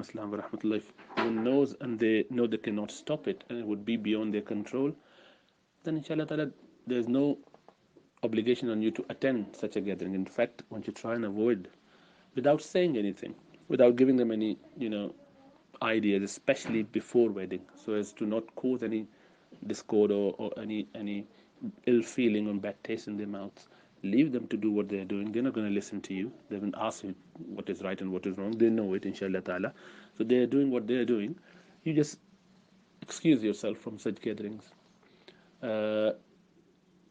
Assalam wa rahmatullah. If one knows and they know they cannot stop it and it would be beyond their control, then inshallah ta'ala, there's no obligation on you to attend such a gathering. In fact, one should try and avoid without saying anything, without giving them any, ideas, especially before wedding, so as to not cause any discord or any ill feeling or bad taste in their mouths. Leave them to do what they're doing. They're not going to listen to you. They haven't asked you what is right and what is wrong. They know it, inshallah ta'ala. So they're doing what they're doing. You just excuse yourself from such gatherings, uh,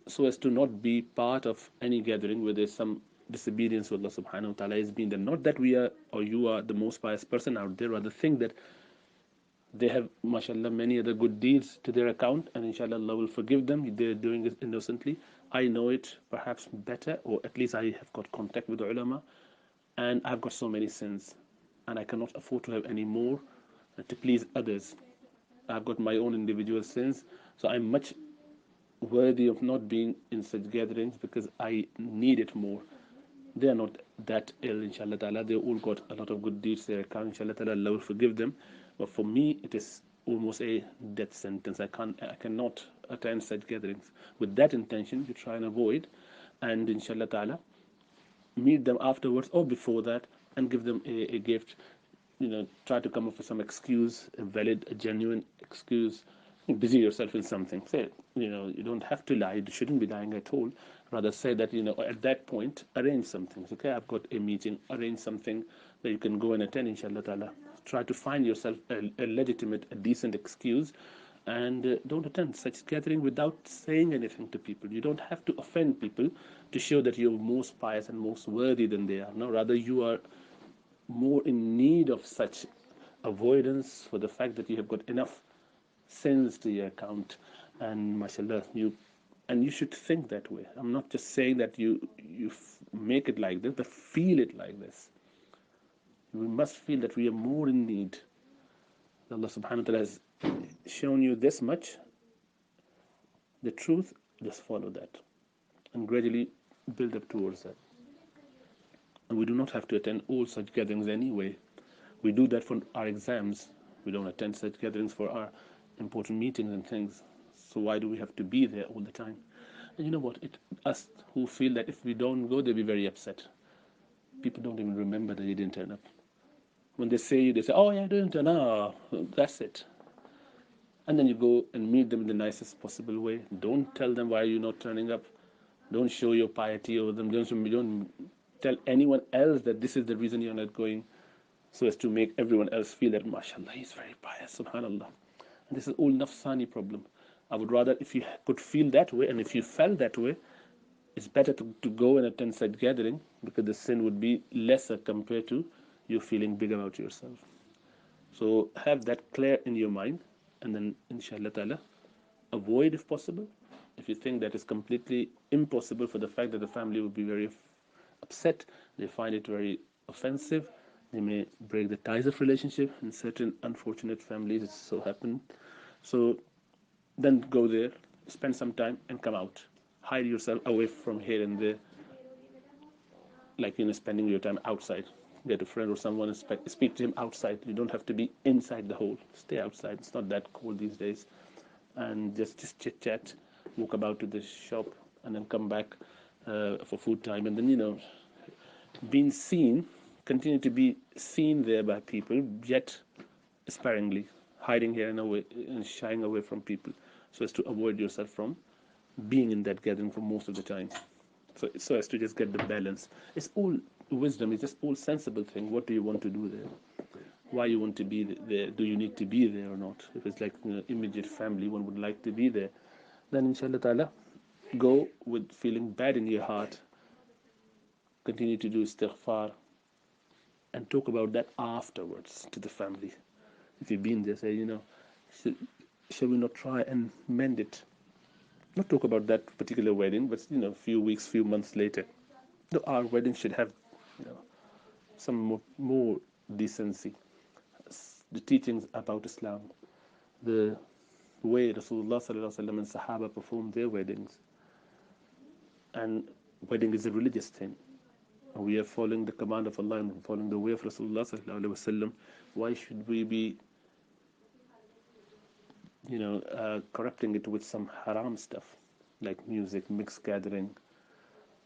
so as to not be part of any gathering where there's some disobedience to Allah subhanahu wa ta'ala is being done. Not that we are or you are the most pious person out there, rather think that they have, mashallah, many other good deeds to their account, and inshallah Allah will forgive them. They're doing it innocently. I know it perhaps better, or at least I have got contact with the ulama, and I've got so many sins, and I cannot afford to have any more to please others. I've got my own individual sins, so I'm much worthy of not being in such gatherings because I need it more. They are not that ill, inshallah ta'ala. They all got a lot of good deeds there, inshallah ta'ala. Allah will forgive them. But for me, it is almost a death sentence. I cannot attend such gatherings. With that intention, you try and avoid, and inshallah ta'ala, meet them afterwards or before that and give them a gift. Try to come up with some excuse, a valid, a genuine excuse. Busy yourself in something. Say, you don't have to lie. You shouldn't be lying at all. Rather say that, at that point, arrange something. Okay, I've got a meeting. Arrange something that you can go and attend, inshallah ta'ala. Try to find yourself a legitimate, a decent excuse, and don't attend such gathering without saying anything to people. You don't have to offend people to show that you're most pious and most worthy than they are. No, rather you are more in need of such avoidance for the fact that you have got enough sins to your account, and mashallah, you should think that way. I'm not just saying that you make it like this, but feel it like this. We must feel that we are more in need. Allah subhanahu wa ta'ala has shown you this much, the truth, just follow that and gradually build up towards that. And we do not have to attend all such gatherings anyway. We do that for our exams. We don't attend such gatherings for our important meetings and things. So why do we have to be there all the time? And you know what? Us who feel that if we don't go, they'll be very upset. People don't even remember that you didn't turn up. When they say, oh yeah, I didn't turn up. That's it. And then you go and meet them in the nicest possible way. Don't tell them why you're not turning up. Don't show your piety over them. Don't tell anyone else that this is the reason you're not going, so as to make everyone else feel that, mashallah, he's very pious, subhanallah. And this is all nafsani problem. I would rather, if you could feel that way, and if you felt that way, it's better to go and attend such gathering, because the sin would be lesser compared to you feeling big about yourself. So have that clear in your mind, and then inshallah ta'ala, avoid if possible. If you think that is completely impossible for the fact that the family will be very upset, they find it very offensive, they may break the ties of relationship. In certain unfortunate families, it's so happened. So then go there, spend some time, and come out. Hide yourself away from here and there, like spending your time outside. Get a friend or someone and speak to him outside. You don't have to be inside the hole. Stay outside. It's not that cold these days. And just chit chat, walk about to the shop, and then come back for food time. And then being seen, continue to be seen there by people, yet sparingly, hiding here and away and shying away from people, so as to avoid yourself from being in that gathering for most of the time. So as to just get the balance. It's all wisdom. It's just all sensible thing. What do you want to do there? Why you want to be there? Do you need to be there or not? If it's like immediate family, one would like to be there, then inshallah ta'ala, go with feeling bad in your heart. Continue to do istighfar and talk about that afterwards to the family. If you've been there, say, shall we not try and mend it? Not talk about that particular wedding, but a few weeks, few months later. Our wedding should have some more decency. The teachings about Islam, the way Rasulullah sallallahu alaihi wasallam and Sahaba performed their weddings. And wedding is a religious thing. we are following the command of Allah and following the way of Rasulullah sallallahu alaihi wasallam. Why should we be, corrupting it with some haram stuff like music, mixed gathering,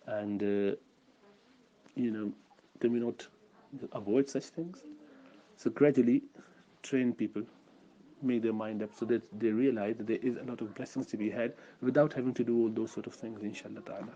and you know, can we not avoid such things? So gradually train people, make their mind up so that they realize that there is a lot of blessings to be had without having to do all those sort of things, inshallah ta'ala.